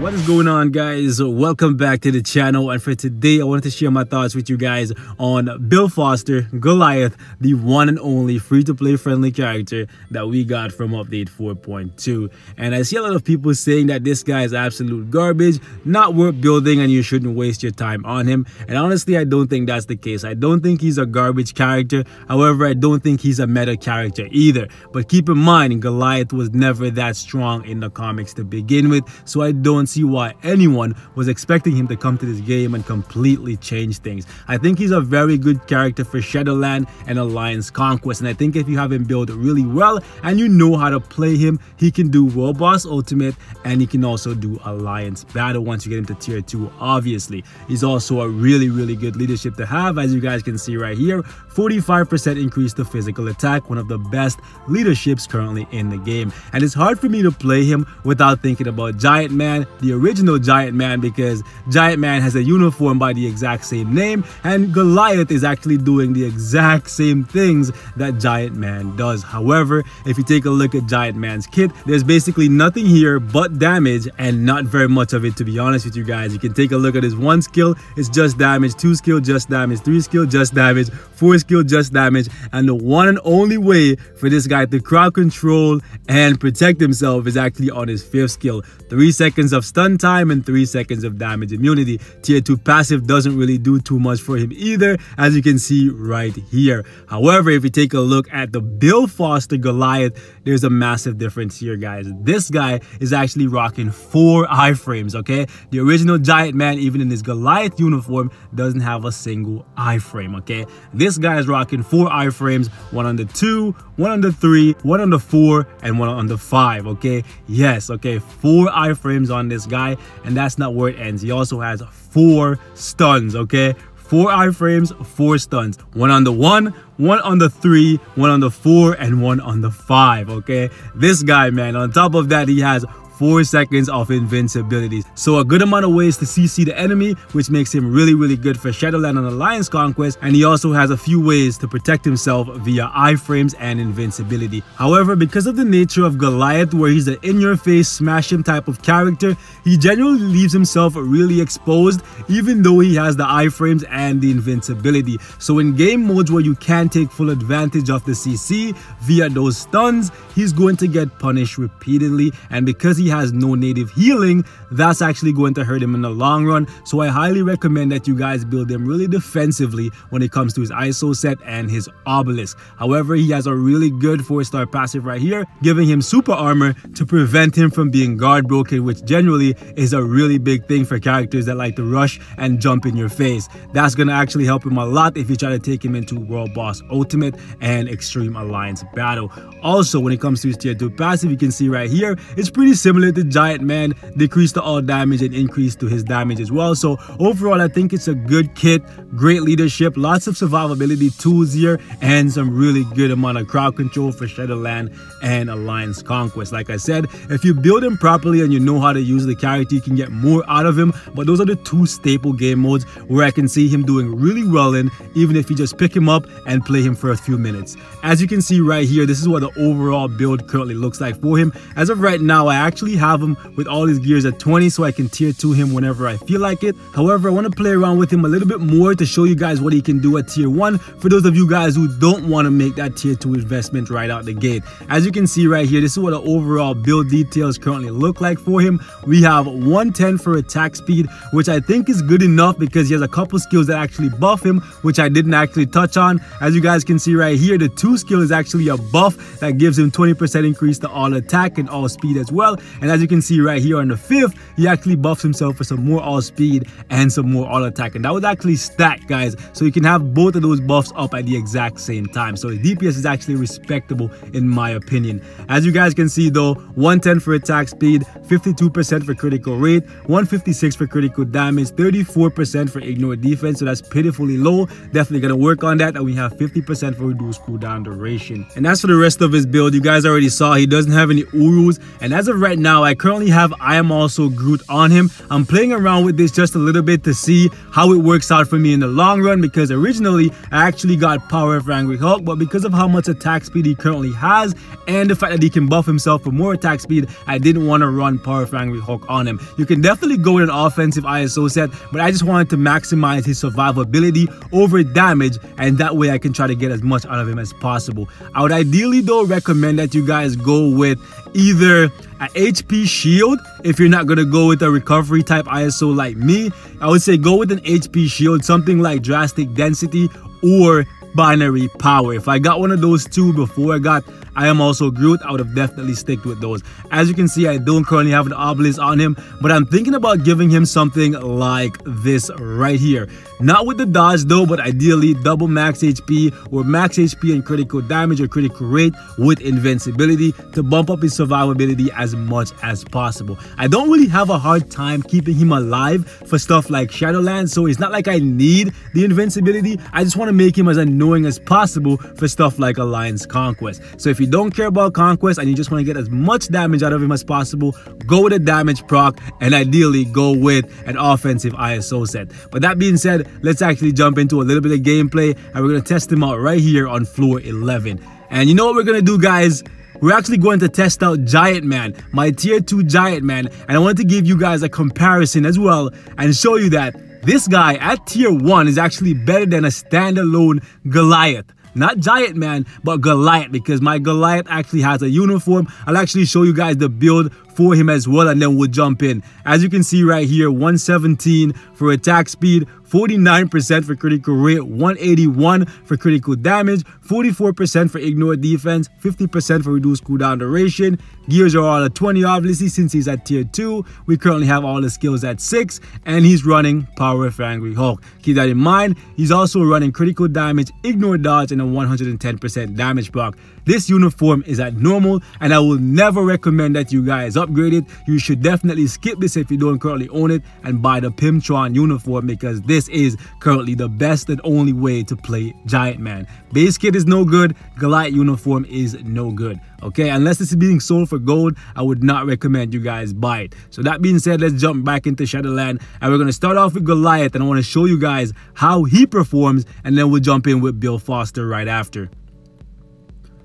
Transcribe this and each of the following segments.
What is going on, guys? Welcome back to the channel, and for today I wanted to share my thoughts with you guys on Bill Foster, Goliath, the one and only free-to-play friendly character that we got from update 4.2. And I see a lot of people saying that this guy is absolute garbage, not worth building, and you shouldn't waste your time on him. And honestly, I don't think that's the case. I don't think he's a garbage character. However, I don't think he's a meta character either. But keep in mind, Goliath was never that strong in the comics to begin with, so I don't see why anyone was expecting him to come to this game and completely change things. I think he's a very good character for Shadowland and Alliance Conquest, and I think if you have him built really well and you know how to play him, he can do World Boss Ultimate and he can also do Alliance Battle once you get him to tier 2. Obviously, he's also a really good leadership to have. As you guys can see right here, 45% increase to physical attack, one of the best leaderships currently in the game. And it's hard for me to play him without thinking about Giant Man, the original Giant Man, because Giant Man has a uniform by the exact same name, and Goliath is actually doing the exact same things that Giant Man does. However, if you take a look at Giant Man's kit, there's basically nothing here but damage, and not very much of it, to be honest with you guys. You can take a look at his 1 skill, it's just damage, 2 skill, just damage, 3 skill, just damage, 4 skill, just damage, and the one and only way for this guy to crowd control and protect himself is actually on his 5th skill. 3 seconds of stun time and 3 seconds of damage immunity. Tier 2 passive doesn't really do too much for him either, as you can see right here. However, if you take a look at the Bill Foster Goliath, there's a massive difference here, guys. This guy is actually rocking 4 iframes, okay? The original Giant Man, even in his Goliath uniform, doesn't have a single iframe, okay? This guy is rocking 4 iframes, 1 on the 2, 1 on the 3, 1 on the 4, and 1 on the 5, okay? Yes, okay, 4 iframes on this guy, and that's not where it ends. He also has 4 stuns, okay? 4 iframes, 4 stuns. 1 on the 1, 1 on the 3, 1 on the 4, and 1 on the 5, okay? This guy, man, on top of that, he has 4 seconds of invincibility. So a good amount of ways to CC the enemy, which makes him really good for Shadowland and Alliance Conquest. And he also has a few ways to protect himself via iframes and invincibility. However, because of the nature of Goliath, where he's an in-your-face, smash him type of character, he generally leaves himself really exposed, even though he has the iframes and the invincibility. So in game modes where you can take full advantage of the CC via those stuns, he's going to get punished repeatedly, and because he has no native healing, that's actually going to hurt him in the long run. So I highly recommend that you guys build him really defensively when it comes to his ISO set and his obelisk. However, he has a really good 4-star passive right here, giving him super armor to prevent him from being guard broken, which generally is a really big thing for characters that like to rush and jump in your face. That's gonna actually help him a lot if you try to take him into World Boss Ultimate and Extreme Alliance Battle. Also, when it comes to his tier 2 passive, you can see right here, it's pretty similar to Giant Man, decrease to all damage and increase to his damage as well. So overall, I think it's a good kit, great leadership, lots of survivability tools here, and some really good amount of crowd control for Shadowland and Alliance Conquest. Like I said, if you build him properly and you know how to use the character, you can get more out of him. But those are the 2 staple game modes where I can see him doing really well in, even if you just pick him up and play him for a few minutes. As you can see right here, this is what the overall build currently looks like for him. As of right now, I actually have him with all his gears at 20, so I can tier 2 him whenever I feel like it. However, I want to play around with him a little bit more to show you guys what he can do at tier 1 for those of you guys who don't want to make that tier 2 investment right out the gate. As you can see right here, this is what the overall build details currently look like for him. We have 110 for attack speed, which I think is good enough because he has a couple skills that actually buff him, which I didn't actually touch on. As you guys can see right here, the 2 skill is actually a buff that gives him 20% increase to all attack and all speed as well. And as you can see right here on the 5th, he actually buffs himself for some more all speed and some more all attack, and that was actually stacked, guys, so you can have both of those buffs up at the exact same time. So his DPS is actually respectable in my opinion. As you guys can see though, 110 for attack speed, 52% for critical rate, 156 for critical damage, 34% for ignore defense, so that's pitifully low. Definitely gonna work on that. And we have 50% for reduced cooldown duration. And as for the rest of his build, you guys already saw he doesn't have any Urus, and as of right now, I currently have I Am Also Groot on him. I'm playing around with this just a little bit to see how it works out for me in the long run, because originally I actually got Power of Angry Hulk, but because of how much attack speed he currently has and the fact that he can buff himself for more attack speed, I didn't want to run Power of Angry Hulk on him. You can definitely go with an offensive ISO set, but I just wanted to maximize his survivability over damage, and that way I can try to get as much out of him as possible. I would ideally though recommend that you guys go with either an HP shield if you're not going to go with a recovery type ISO like me. I would say go with an HP shield, something like Drastic Density or Binary Power. If I got one of those two before I got I Am Also Groot, I would have definitely sticked with those. As you can see, I don't currently have an Obelisk on him, but I'm thinking about giving him something like this right here. Not with the dodge though, but ideally double max HP or max HP and critical damage or critical rate with invincibility to bump up his survivability as much as possible. I don't really have a hard time keeping him alive for stuff like Shadowlands, so it's not like I need the invincibility. I just want to make him as annoying as possible for stuff like Alliance Conquest. So if you don't care about Conquest and you just want to get as much damage out of him as possible, go with a damage proc and ideally go with an offensive ISO set. But that being said, let's actually jump into a little bit of gameplay and we're going to test him out right here on floor 11. And you know what we're going to do, guys? We're actually going to test out Giant Man, my tier 2 Giant Man, and I want to give you guys a comparison as well and show you that this guy at tier 1 is actually better than a standalone Goliath. Not Giant Man, but Goliath, because my Goliath actually has a uniform. I'll actually show you guys the build for him as well, and then we'll jump in. As you can see right here, 117 for attack speed, 49% for critical rate, 181 for critical damage, 44% for ignore defense, 50% for reduced cooldown duration. Gears are all at 20 obviously since he's at tier 2. We currently have all the skills at 6, and he's running Power of Angry Hulk. Keep that in mind. He's also running critical damage, ignore dodge, and a 110% damage block. This uniform is at normal, and I will never recommend that you guys upgrade it. You should definitely skip this if you don't currently own it and buy the Pimtron uniform, because this is currently the best and only way to play Giant Man. Base kit is no good, Goliath uniform is no good. Okay, unless this is being sold for gold, I would not recommend you guys buy it. So that being said, let's jump back into Shadowland, and we're going to start off with Goliath, and I want to show you guys how he performs, and then we'll jump in with Bill Foster right after.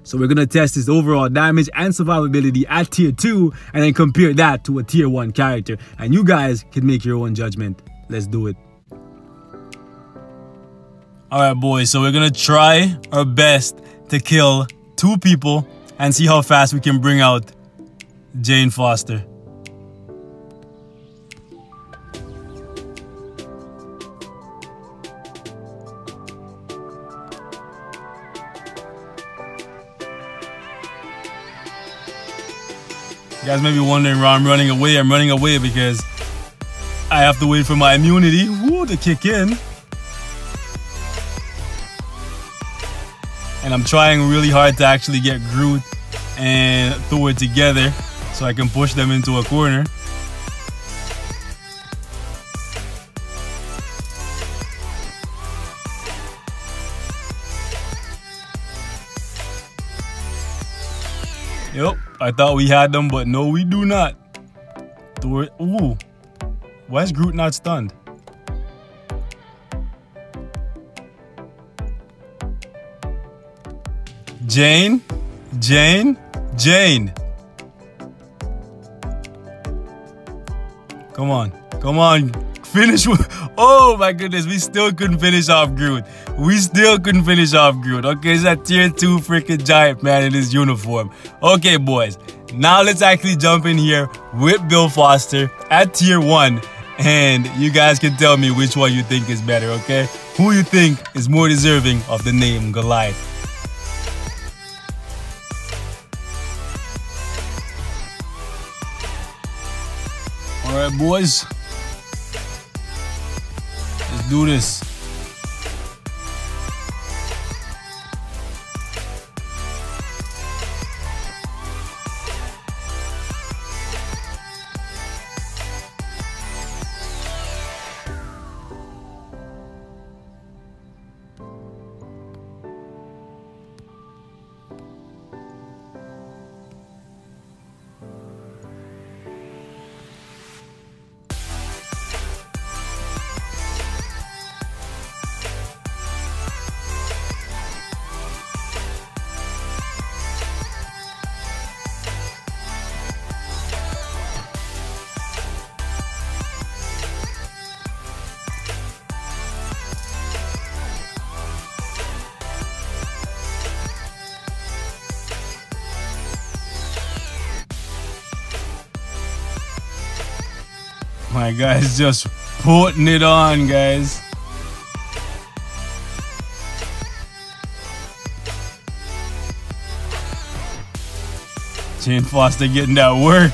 So we're going to test his overall damage and survivability at tier 2 and then compare that to a tier 1 character. And you guys can make your own judgment. Let's do it. Alright boys, so we're going to try our best to kill 2 people and see how fast we can bring out Jane Foster. You guys may be wondering why I'm running away. I'm running away because I have to wait for my immunity to kick in. And I'm trying really hard to actually get Groot and Thor together so I can push them into a corner. Yep, I thought we had them, but no, we do not. Thor, ooh, why is Groot not stunned? Jane, Jane, Jane. Come on, come on, finish. Oh my goodness, we still couldn't finish off Groot. We still couldn't finish off Groot. Okay, it's that tier 2 freaking Giant Man in his uniform. Okay, boys, now let's actually jump in here with Bill Foster at tier 1. And you guys can tell me which one you think is better, okay? Who you think is more deserving of the name Goliath. Alright, boys. Let's do this. My guy's just putting it on, guys. Jane Foster getting that work.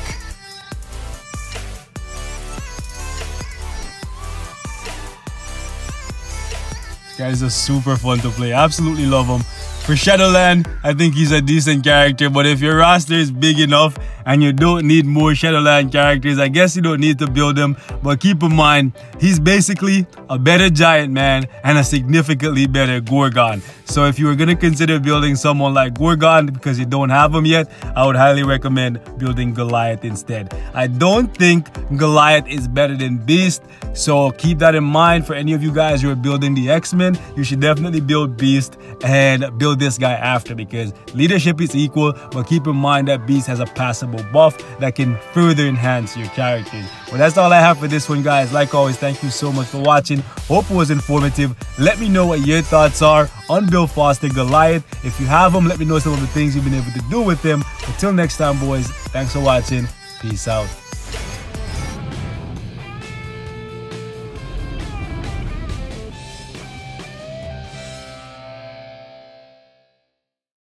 These guys are super fun to play. Absolutely love them. For Shadowland, I think he's a decent character, but if your roster is big enough and you don't need more Shadowland characters, I guess you don't need to build them. But keep in mind, he's basically a better Giant Man and a significantly better Gorgon. So if you were going to consider building someone like Gorgon because you don't have him yet, I would highly recommend building Goliath instead. I don't think Goliath is better than Beast, so keep that in mind. For any of you guys who are building the X-Men, you should definitely build Beast and build this guy after, because leadership is equal, but keep in mind that Beast has a passable buff that can further enhance your characters. Well, that's all I have for this one, guys. Like always, thank you so much for watching. Hope it was informative. Let me know what your thoughts are on Bill Foster Goliath. If you have him, let me know some of the things you've been able to do with him. Until next time, boys, thanks for watching. Peace out.